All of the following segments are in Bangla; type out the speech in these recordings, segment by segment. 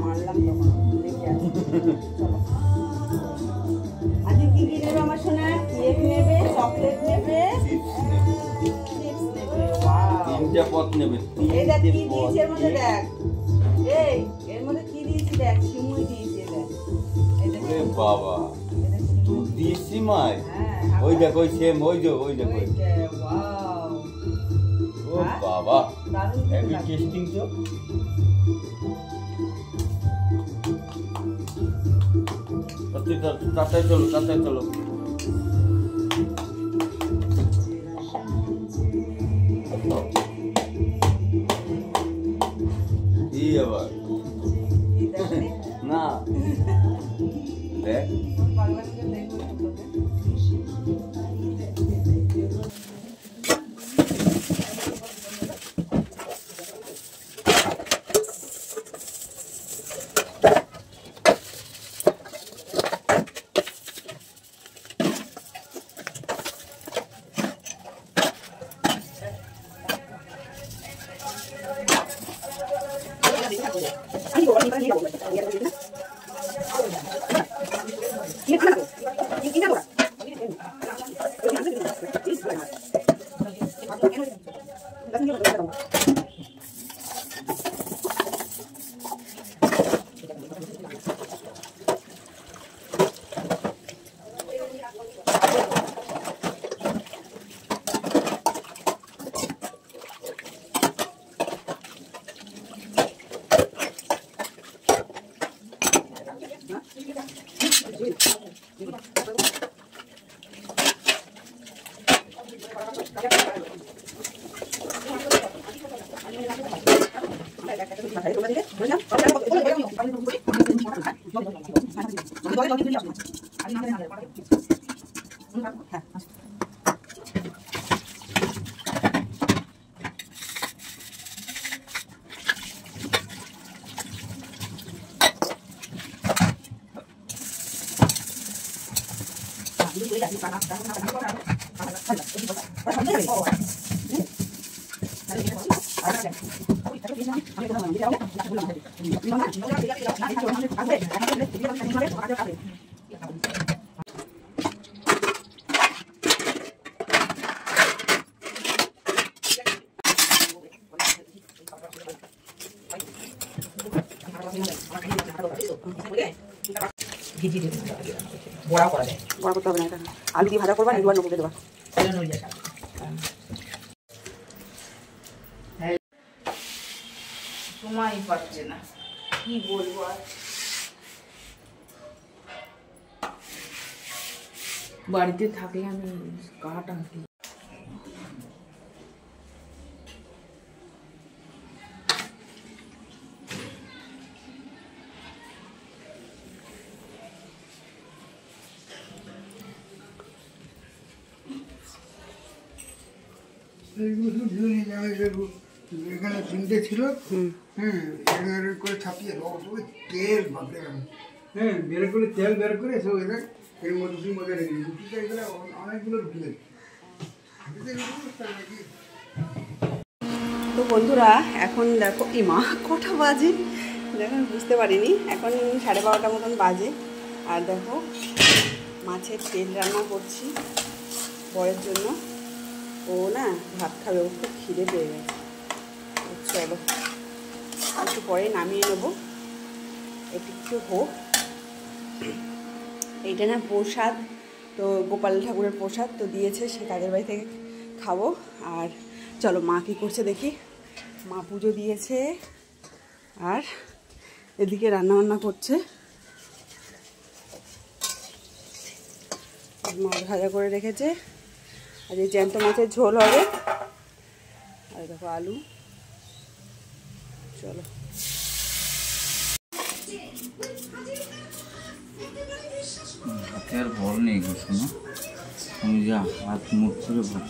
মারলাম তখন দেখে আসি। চলো আজকে কি কি নেবে আমার সোনা? কেক নেবে, চকলেট নেবে, চিপস নেবে। ওয়াও, তিনটা পথ নেবে। এই দেখ কি দিয়েছে এর মধ্যে, দেখ এই এর মধ্যে কি দিয়েছি, দেখ সিমুই দিয়েছে, দেখ এই দেখ। ওরে বাবা, দুধ দিয়েছি মাই। হ্যাঁ ওই দেখ, ওই সেম, ওই যে ওই দেখ। ওয়াও, ও বাবা, দারুণ হেভি টেস্টিং তো। তাড়াতাড়ি চলো, তাড়াতাড়ি চলো। কি আবার না দেখ, বড়া করা যায়, বড়া করতে হবে না, এটা আলু দিয়ে ভাজা করবা, নির্বাণ করে দেবা। সময় পাচ্ছে না, কি বলবো আর। বাড়িতে থাকলে আমি গা টানতে। এখানে তিনটে ছিল, করে ছাপিয়ে তেল বাপরে, বের করে তেল বের করে সব এদের এর মধ্যে রেখে রুটিটা এগুলো অনেকগুলো রুটি দেবে। তো বন্ধুরা এখন দেখো, কি মা কটা বাজে দেখো, বুঝতে পারিনি, এখন 12:30 মতন বাজে। আর দেখো মাছের তেল রান্না করছি বরের জন্য, ও না ভাত খাবে, ও খুব খিদে পেয়ে গেছে। চলো একটু পরে নামিয়ে নেবো, একটু হোক। এইটা না প্রসাদ, তো গোপাল ঠাকুরের প্রসাদ তো দিয়েছে, সে কাজের বাড়ি থেকে খাবো। আর চলো মা কী করছে দেখি। মা পুজো দিয়েছে আর এদিকে রান্নাবান্না করছে, মাছ ভাজা করে রেখেছে। আর এই জ্যান্ত মাছের ঝোল হবে, আর দেখো আলু। চলো হাতে আর ভর নেই গো শোনো, তুমি যা হাত মুখ করে ভর।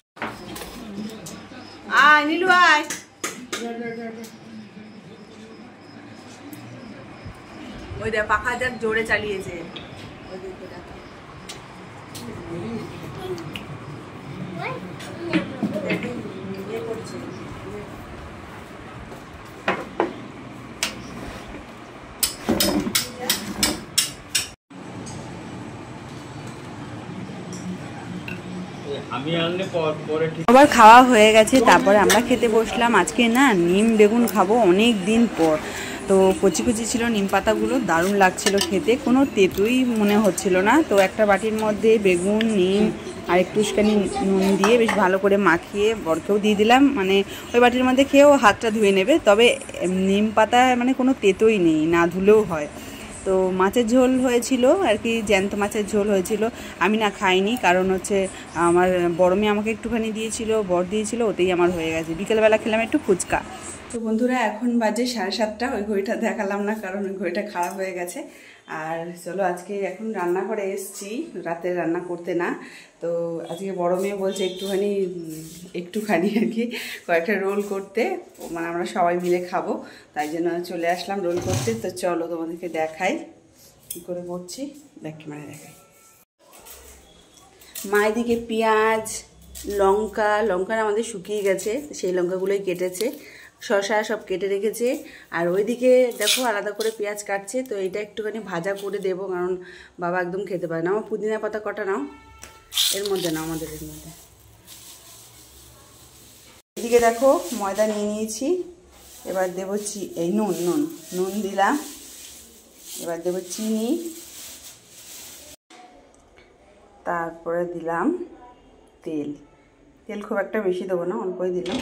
আয় নীলু আয়, ওই দেখ পাখা যাক জোরে চালিয়েছে। আবার খাওয়া হয়ে গেছে, তারপরে আমরা খেতে বসলাম। আজকে না নিম বেগুন খাবো অনেক দিন পর। তো কচি কচি ছিল নিম পাতাগুলো, দারুণ লাগছিল খেতে, কোনো তেঁতুই মনে হচ্ছিল না। তো একটা বাটির মধ্যে বেগুন, নিম আর একটুখানি নুন দিয়ে বেশ ভালো করে মাখিয়ে বরকেও দিয়ে দিলাম। মানে ওই বাটির মধ্যে খেয়েও হাতটা ধুয়ে নেবে। তবে নিম পাতা মানে কোনো তেঁতোই নেই, না ধুলেও হয়। তো মাছের ঝোল হয়েছিল আর কি, জ্যান্ত মাছের ঝোল হয়েছিল। আমি না খাইনি, কারণ হচ্ছে আমার বড় মেয়ে আমাকে একটুখানি দিয়েছিল, বর দিয়েছিল, ওতেই আমার হয়ে গেছে। বিকেলবেলা খেলাম একটু ফুচকা। তো বন্ধুরা এখন বাজে 7:30। ওই ঘড়িটা দেখালাম না, কারণ ওই ঘড়িটা খারাপ হয়ে গেছে। আর চলো আজকে এখন রান্নাঘরে এসছি, রাতে রান্না করতে না। তো আজকে বড় মেয়ে বলছে একটুখানি আর কি কয়েকটা রোল করতে, মানে আমরা সবাই মিলে খাবো, তাই জন্য চলে আসলাম রোল করতে। তো চলো তোমাদেরকে দেখাই কী করে করছি, দেখাই। মা এদিকে পেঁয়াজ, লঙ্কা আমাদের শুকিয়ে গেছে, সেই লঙ্কাগুলোই কেটেছে, শসা সব কেটে রেখেছে। আর ওইদিকে দেখো আলাদা করে পেঁয়াজ কাটছে। তো এটা একটুখানি ভাজা করে দেবো, কারণ বাবা একদম খেতে পারে না। আমার পুদিনা পাতা কটা নাও, এর মধ্যে নাও, আমাদের এর মধ্যে। এদিকে দেখো ময়দা নিয়ে নিয়েছি, এবার দেবো এই নুন দিলাম, এবার দেবো চিনি, তারপরে দিলাম তেল খুব একটা বেশি দেবো না, অল্পই দিলাম,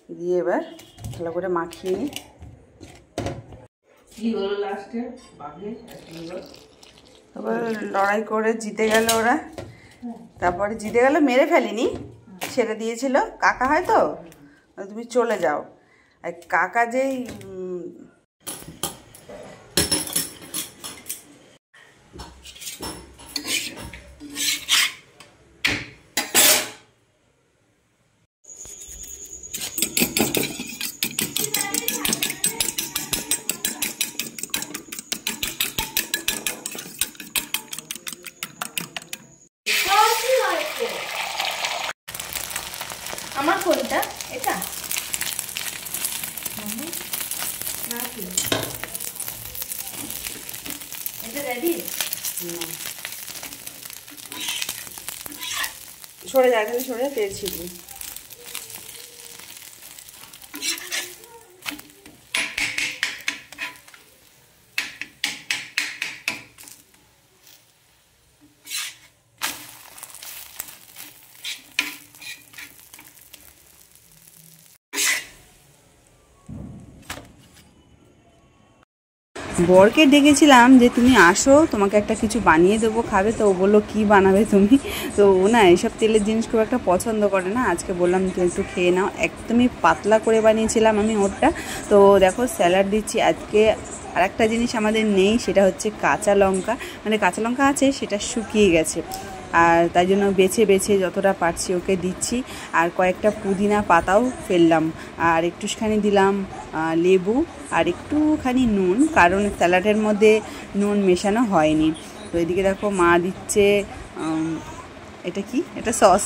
দিয়ে এবার ভালো করে মাখিয়ে নিই। কি হলো লাস্টে এবার লড়াই করে জিতে গেল ওরা। তারপরে জিতে গেল, মেরে ফেলিনি, ছেড়ে দিয়েছিল। কাকা হয়তো তুমি চলে যাও, আর কাকা যেই আমার কোনটা এটা এটা রেডি সরে যায়, এখানে সরে তেল ছিটবি। বরকে ডেকেছিলাম যে তুমি আসো, তোমাকে একটা কিছু বানিয়ে দেবো, খাবে। তো ও বললো কী বানাবে তুমি। তো ও না এইসব তেলের জিনিস খুব একটা পছন্দ করে না। আজকে বললাম তুমি একটু খেয়ে নাও, একদমই পাতলা করে বানিয়েছিলাম আমি ওরটা। তো দেখো স্যালাড দিচ্ছি। আজকে আর একটা জিনিস আমাদের নেই, সেটা হচ্ছে কাঁচা লঙ্কা। মানে কাঁচা লঙ্কা আছে, সেটা শুকিয়ে গেছে, আর তাই জন্য বেছে বেছে যতটা পারছি ওকে দিচ্ছি। আর কয়েকটা পুদিনা পাতাও ফেললাম, আর একটুখানি দিলাম লেবু, আর একটুখানি নুন, কারণ স্যালাডের মধ্যে নুন মেশানো হয়নি। তো এদিকে দেখো মা দিচ্ছে এটা কি, এটা সস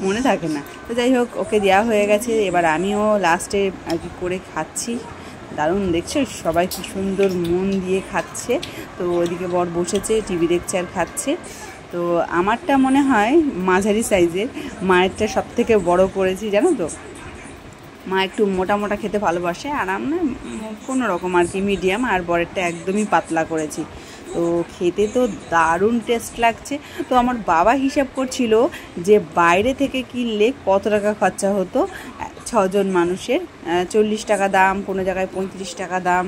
মনে থাকে না। তো যাই হোক, ওকে দেওয়া হয়ে গেছে। এবার আমিও লাস্টে আর কি করে খাচ্ছি। দারুণ দেখছো, সবাই কি সুন্দর মন দিয়ে খাচ্ছে। তো ওইদিকে বর বসেছে, টিভি দেখছে আর খাচ্ছে। তো আমারটা মনে হয় মাঝারি সাইজের, মায়েরটা সব থেকে বড়ো করেছি, জানো তো। মা একটু মোটা মোটা খেতে ভালোবাসে, আর আমরা কোনো রকম আর কি মিডিয়াম, আর বরেরটা একদমই পাতলা করেছি। তো খেতে তো দারুণ টেস্ট লাগছে। তো আমার বাবা হিসাব করছিল যে বাইরে থেকে কিনলে কত টাকা খরচা হতো। 6 জন মানুষের 40 টাকা দাম, কোনো জায়গায় 35 টাকা দাম।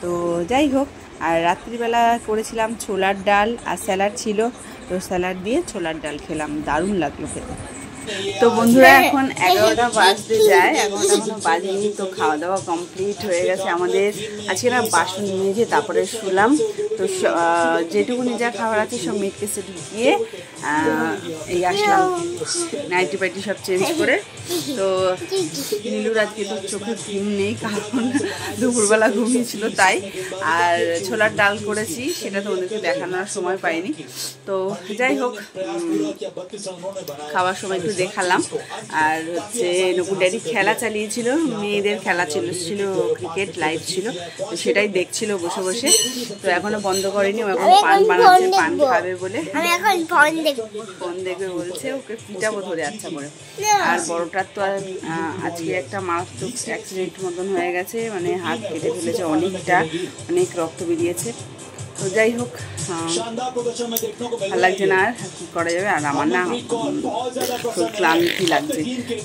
তো যাই হোক, আর রাত্রিবেলা করেছিলাম ছোলার ডাল, আর স্যালাড ছিল। তো স্যালাড দিয়ে ছোলার ডাল খেলাম, দারুণ লাগলো খেতে। তো বন্ধুরা এখন 11টা বাজতে যায়, 11টা এখনো বাজেনি। তো খাওয়া দাওয়া কমপ্লিট হয়ে গেছে আমাদের। আজকে না বাসন নিয়েছে, তারপরে শুলাম। তো যেটুকু নিজের খাবার আছে সব মেটকে সেটু গিয়ে এই আসলাম, নাইটি পাইটি সব চেঞ্জ করে। তো নীলুর আজকে তো চোখে ঘুম নেই, কারণ দুপুরবেলা ঘুমিয়েছিল তাই। আর ছোলার ডাল করেছি, সেটা তো ওদেরকে দেখানোর সময় পাইনি। তো যাই হোক, খাওয়ার সময় একটু দেখালাম। আর হচ্ছে নকুর ড্যাডি খেলা চালিয়েছিল, মেয়েদের খেলা ছিল ক্রিকেট লাইভ ছিল, তো সেটাই দেখছিল বসে বসে। তো এখনো বন্ধ করেনি, ও এখন পান বানাচ্ছে, পান খাবে বলে আমি এখন ফোন দেখবে বলছে, ওকে পিটাবো ধরে আচ্ছা করে। আর বড়টার তো আজকে একটা মারাত্মক অ্যাক্সিডেন্ট মতন হয়ে গেছে, মানে হাত কেটে ফেলেছে, অনেক রক্ত বেরিয়েছে। তো যাই হোক, ভালো লাগছে না, আর কি করা যাবে। আর আমার না খুব ক্লান্তি লাগছে,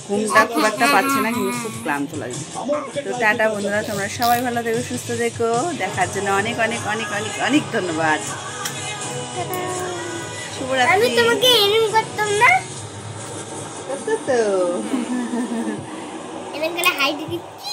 ঘুমটা খুব একটা পাচ্ছে না, কিন্তু খুব ক্লান্ত লাগছে। তো টাটা বন্ধুরা, তোমরা সবাই ভালো থেকো, সুস্থ থেকো, দেখার জন্য অনেক অনেক অনেক অনেক অনেক ধন্যবাদ। শুভরাত্রি। আমি তোমাকে এরকম করতাম না, তো এরকম করে হাই দিচ্ছি।